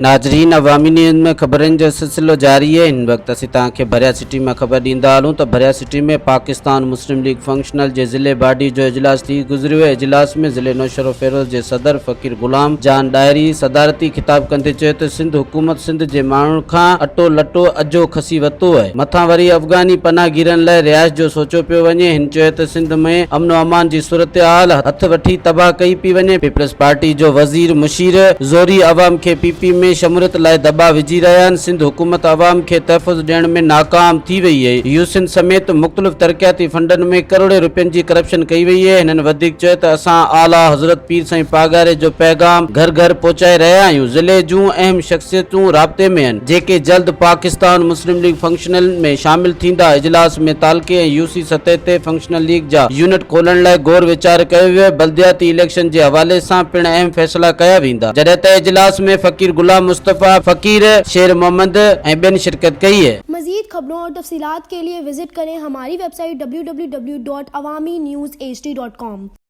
नाजरीन, अवामी न्यूज़ में खबरन जो सिलसिलो जारी है। इन वक्त असीं तव्हांखे भरयासिटी में खबर ॾींदा हलूं त भरयासिटी में पाकिस्तान मुस्लिम लीग फंक्शनल जे ज़िले बाडी जो इजलास थी गुज़रियो। इजलास में ज़िले नौशरो फेरोज़ जे सदर फ़कीर गुलाम जान डायरी सदारती खिताब कंदे चयो त सिंध हुकूमत सिंध जे माण्हुनि खां अटो लटो अजो खसी वरितो आहे। मथां वरी अफ़गानी पनाहगीरनि लाइ रिहाइश जो सोचियो पियो वञे। हिन चयो त सिंध में अमन अमान जी सूरत हाल हथ वठी तबाह कई पई वञे। पीपल्स पार्टी जो वज़ीर मुशीर ज़ोरी अवाम खे पीपी में शमूलियत लाइ दबाव विझी रहिया आहिनि। सिंध हुकूमत अवाम खे तहफ़ुज़ ॾियण में नाकाम थी वई आहे। यू सिंध समेत मुख़्तलिफ़ तरक़ियाती फंडनि में करोड़े रुपयनि जी करप्शन कई वई आहे। हिननि वधीक चयो त असां आला हज़रत पीर साईं पागारे जो पैगाम घर घर पहुचाए रहिया आहियूं। ज़िले जूं अहम शख़्सियतूं राब्ते में आहिनि जेके जल्द पाकिस्तान मुस्लिम लीग फंक्शनल में शामिल थींदा। इजलास में तालके ऐं यूसी सतह ते फंक्शनल लीग जा यूनिट खोलण लाइ गौर वीचार कयो वियो। बल्दियाती इलेक्शन जे हवाले सां पिण अहम फ़ैसिला कया वेंदा। जॾहिं त इजलास में फ़कीर गुलाम मुस्तफ़ा फ़कीर शेर मोहम्मद ऐं ॿियनि शिरकत कई है। मज़ीद खबरों और तफसीलात के लिए विजिट करें हमारी वेबसाइट www.awamiNewsHD.com।